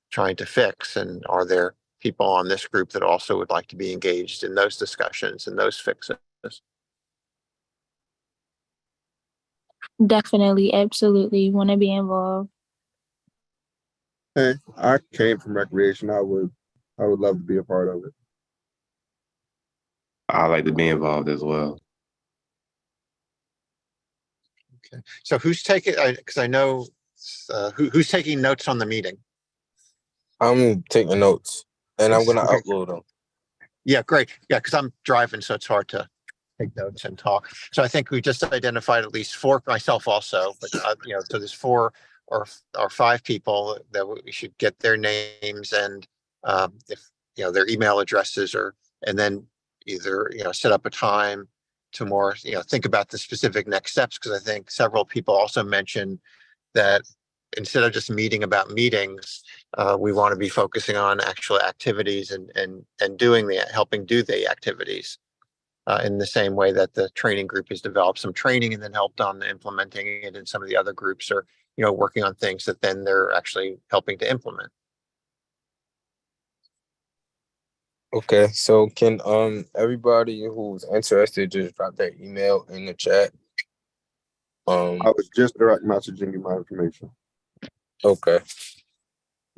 trying to fix. And are there people on this group that also would like to be engaged in those discussions and those fixes? Definitely, absolutely want to be involved. Hey, I came from recreation. I would love to be a part of it. I like to be involved as well. Okay. So who's taking? Because I know who's taking notes on the meeting. I'm taking notes, and I'm gonna upload them. Yeah, great. Yeah, because I'm driving, so it's hard to take notes and talk. So I think we just identified at least 4, myself also, but so there's 4 or 5 people that we should get their names and if their email addresses, and then either set up a time to more think about the specific next steps, because I think several people also mentioned that instead of just meeting about meetings, we want to be focusing on actual activities and helping do the activities. In the same way that the training group has developed some training and then helped on implementing it, and some of the other groups are, working on things that then they're actually helping to implement. Okay, so can everybody who's interested just drop their email in the chat? I was just direct messaging you my information. Okay.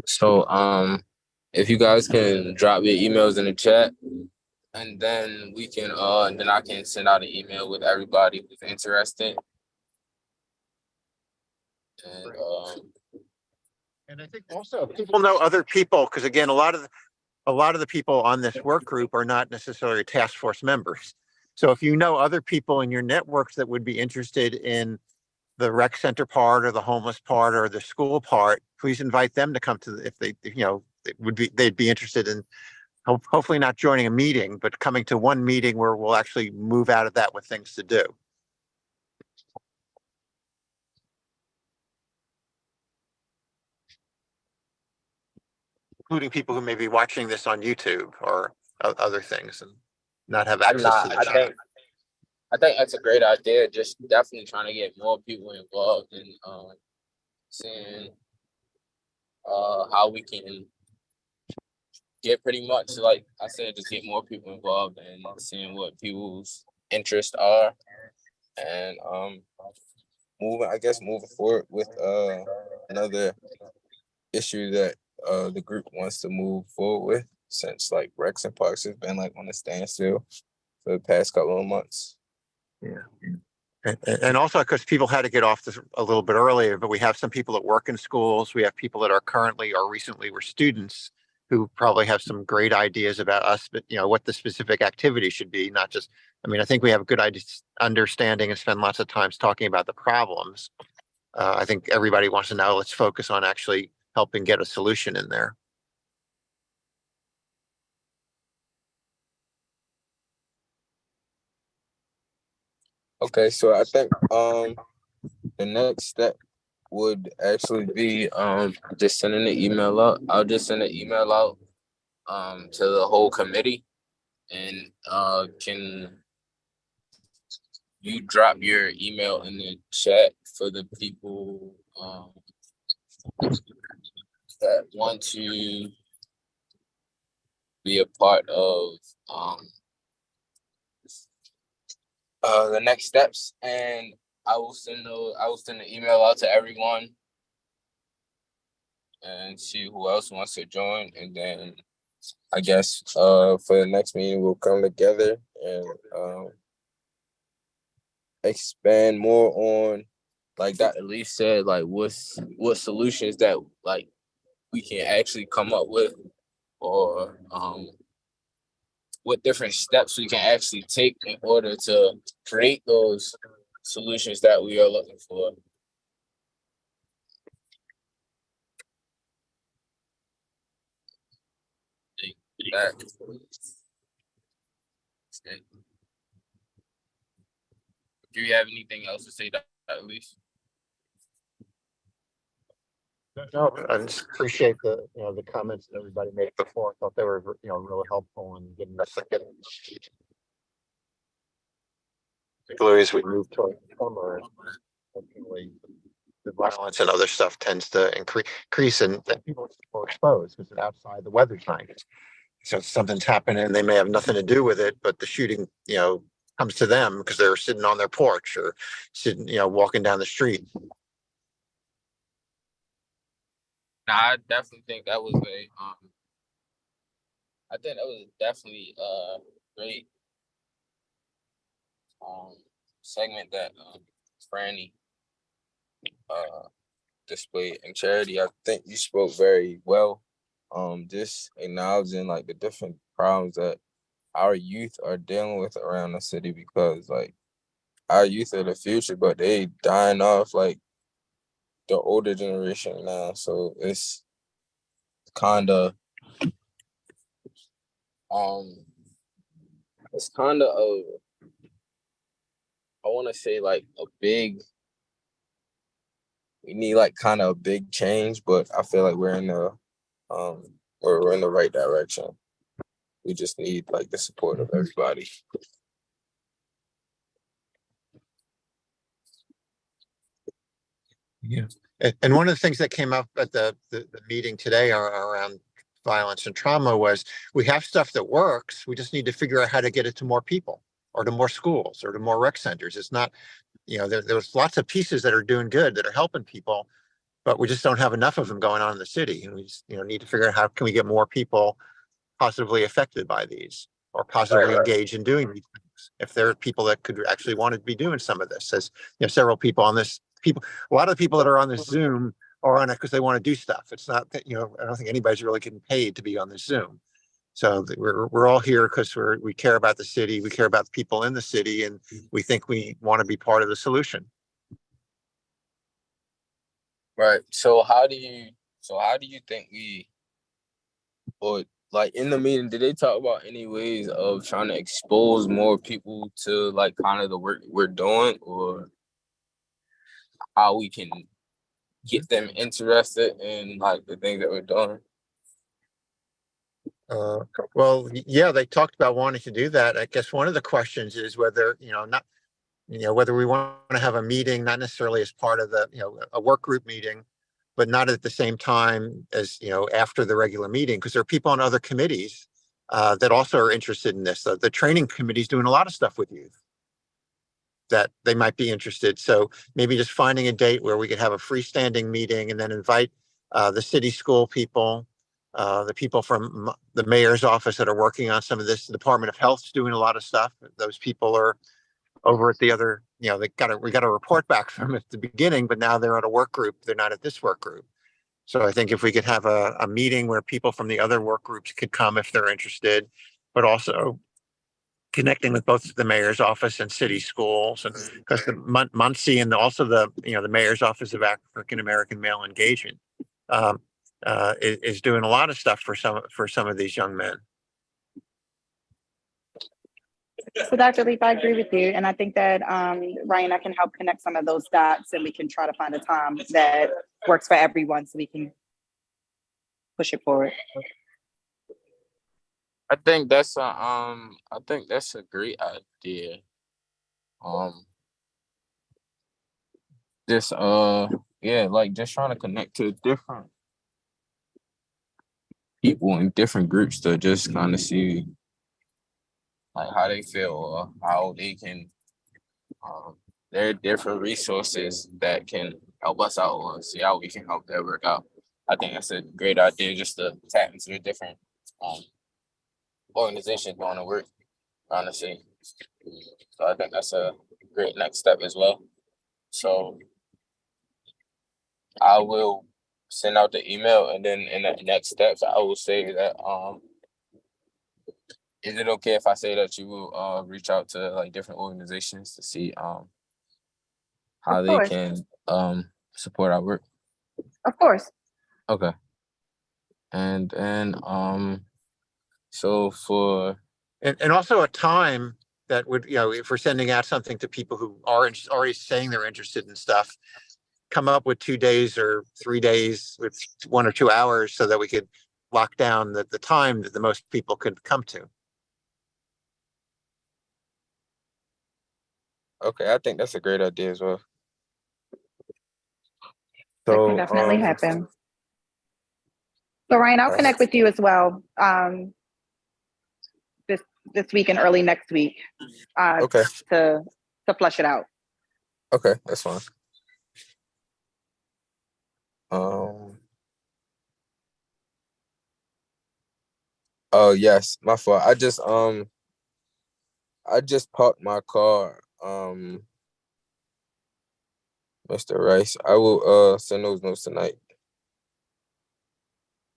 So if you guys can drop your emails in the chat, and then we can then I can send out an email with everybody who's interested. And I think also people know other people, because again, a lot of the people on this work group are not necessarily task force members. So if you know other people in your networks that would be interested in the rec center part or the homeless part or the school part, please invite them to come to if they, they'd be interested in hopefully not joining a meeting, but coming to one meeting where we'll actually move out of that with things to do. Including people who may be watching this on YouTube or other things and not have access to the chat. I think that's a great idea. Just definitely trying to get more people involved in seeing how we can get pretty much, like I said, just get more people involved and seeing what people's interests are, and moving forward with another issue that the group wants to move forward with, since like Rex and Parks has been like on a standstill for the past couple of months. Yeah. And also because people had to get off this a little bit earlier, but we have some people that work in schools. We have people that are currently or recently were students who probably have some great ideas about us, but what the specific activity should be, not just, I think we have a good understanding and spend lots of times talking about the problems. I think everybody wants to know, let's focus on actually helping get a solution in there. Okay, so I think the next step would actually be just sending the email out. I'll just send an email out to the whole committee, and can you drop your email in the chat for the people that want to be a part of the next steps, and I will send the email out to everyone and see who else wants to join, and then I guess for the next meeting we'll come together and expand more on like Dr. Lee said, like what solutions that like we can actually come up with, or what different steps we can actually take in order to create those solutions that we are looking for. That. Do you have anything else to say, at least? No, I just appreciate the, the comments that everybody made before. I thought they were, really helpful in getting us thinking. Particularly as we move toward summer, unfortunately, the violence and other stuff tends to increase, and that people are more exposed because they're outside, the weather's nice. So something's happening and they may have nothing to do with it, but the shooting, comes to them because they're sitting on their porch or sitting, walking down the street. I definitely think that was I think that was definitely a great segment that Franny displayed. And Charity, I think you spoke very well. Just acknowledging like the different problems that our youth are dealing with around the city, because like our youth are the future, but they dying off like the older generation now. So it's kind of it's kind of a, I want to say like we need like kind of a big change, but I feel like we're in the we're in the right direction. We just need like the support of everybody. Yeah. And one of the things that came up at the meeting today around violence and trauma was we have stuff that works. We just need to figure out how to get it to more people or to more schools or to more rec centers. It's not, there's lots of pieces that are doing good, that are helping people, but we just don't have enough of them going on in the city. And we just, need to figure out how can we get more people positively affected by these or positively engaged in doing these things. If there are people that could actually want to be doing some of this, as several people on this, a lot of the people that are on this Zoom are on it because they want to do stuff. It's not that, I don't think anybody's really getting paid to be on this Zoom. So we're all here because we care about the city, we care about the people in the city, and we think we want to be part of the solution. Right. So how do you think we, or like in the meeting, did they talk about any ways of trying to expose more people to like kind of the work we're doing, or how we can get them interested in like the things that we're doing? Well, yeah, they talked about wanting to do that. I guess one of the questions is whether, whether we want to have a meeting, not necessarily as part of the, a work group meeting, but not at the same time as, after the regular meeting, because there are people on other committees that also are interested in this. The training committee is doing a lot of stuff with youth that they might be interested. So maybe just finding a date where we could have a freestanding meeting and then invite the city school people, the people from the mayor's office that are working on some of this. The Department of Health's doing a lot of stuff. Those people are over at the other, we got a report back from at the beginning, but now they're at a work group. They're not at this work group. So I think if we could have a meeting where people from the other work groups could come if they're interested, but also connecting with both the mayor's office and city schools, and because the Muncie and also the mayor's office of African American male engagement is doing a lot of stuff for some of these young men. So Dr. Leaf, I agree with you. And I think that Ryan, I can help connect some of those dots, and we can try to find a time that works for everyone so we can push it forward. I think that's a great idea. Just just trying to connect to different people in different groups to just kind of see like how they feel or how they can there are different resources that can help us out or see how we can help that work out. I think that's a great idea, just to tap into the different organizations going to work around the city. So I think that's a great next step as well. So I will send out the email, and then in the next steps, I will say that is it okay if I say that you will reach out to like different organizations to see how Of they course, can support our work? of course. Okay. And so for And also a time that would, if we're sending out something to people who are already saying they're interested in stuff, come up with 2 days or 3 days with 1 or 2 hours so that we could lock down the time that the most people could come to. okay, I think that's a great idea as well. That So can definitely happen. So Ryan, I'll connect with you as well this week and early next week okay, to flush it out. okay, that's fine. Oh yes, my fault. I just parked my car, Mr. Rice. I will send those notes tonight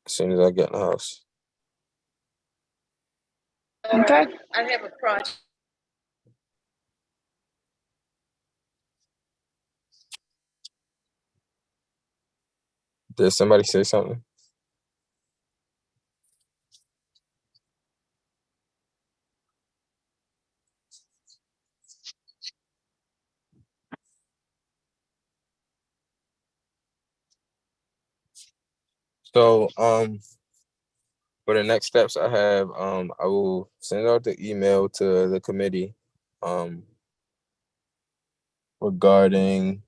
as soon as I get in the house. Okay. I have a project. Did somebody say something? So for the next steps I have, I will send out the email to the committee regarding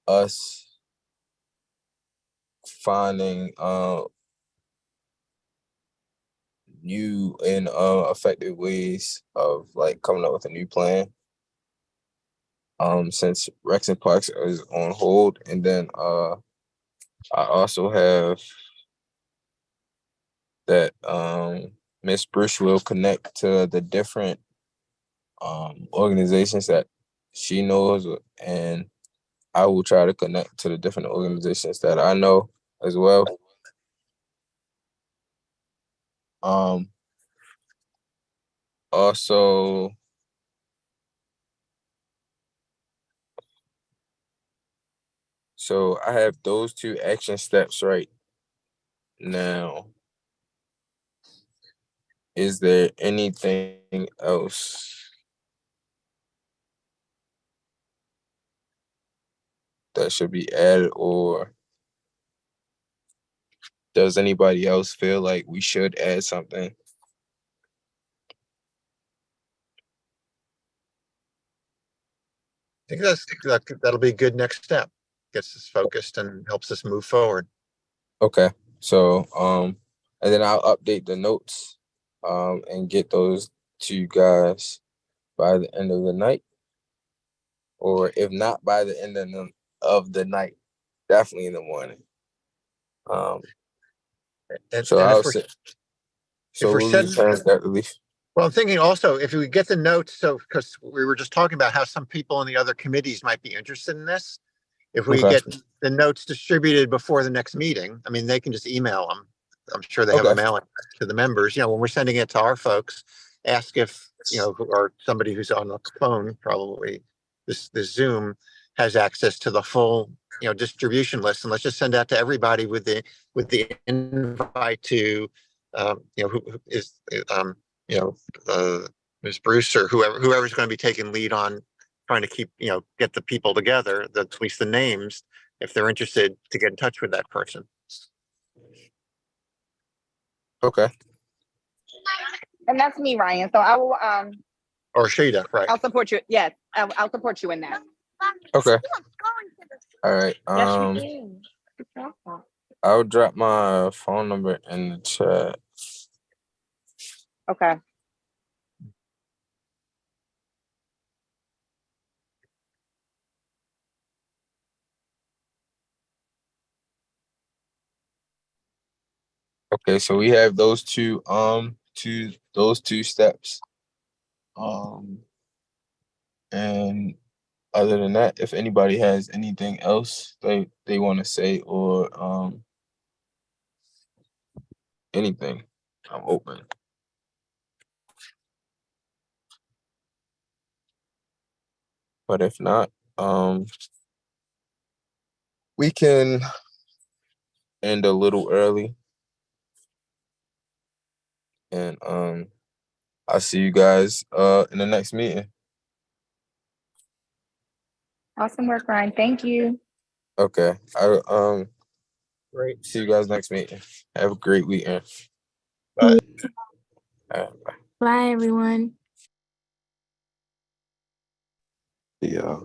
us finding new and effective ways of like coming up with a new plan. Since Rex and Parks is on hold, and then I also have that Miss Bruce will connect to the different organizations that she knows, and I will try to connect to the different organizations that I know as well. Also, so I have those 2 action steps right now. Is there anything else that should be added, or does anybody else feel like we should add something? I think that'll be a good next step. Gets us focused and helps us move forward. Okay, so and then I'll update the notes and get those to you guys by the end of the night, or if not by the end of the night, definitely in the morning. And, So and I'll if we're, say, if so we're we'll setting, return that relief. well, I'm thinking also if we get the notes, so because we were just talking about how some people in the other committees might be interested in this. If we Okay. get the notes distributed before the next meeting, I mean, they can just email them. I'm sure they have a Okay. mailing to the members. When we're sending it to our folks, ask if, or somebody who's on the phone, probably this Zoom has access to the full, distribution list. And let's just send that to everybody with the invite to, who is, Ms. Bruce or whoever's going to be taking lead on trying to keep, get the people together, at least the names, if they're interested, to get in touch with that person. Okay. And that's me, Ryan. So I will Or Shada, right? I'll support you. Yes, I'll support you in that. Okay. All right. Yes, you do. I'll drop my phone number in the chat. Okay. Okay, so we have those two steps. And other than that, if anybody has anything else they want to say or anything, I'm open. But if not, we can end a little early. And I'll see you guys in the next meeting. Awesome work, Ryan. Thank you. Okay. Great. See you guys next meeting. Have a great weekend. Bye. All right, bye. Bye, everyone. Yeah.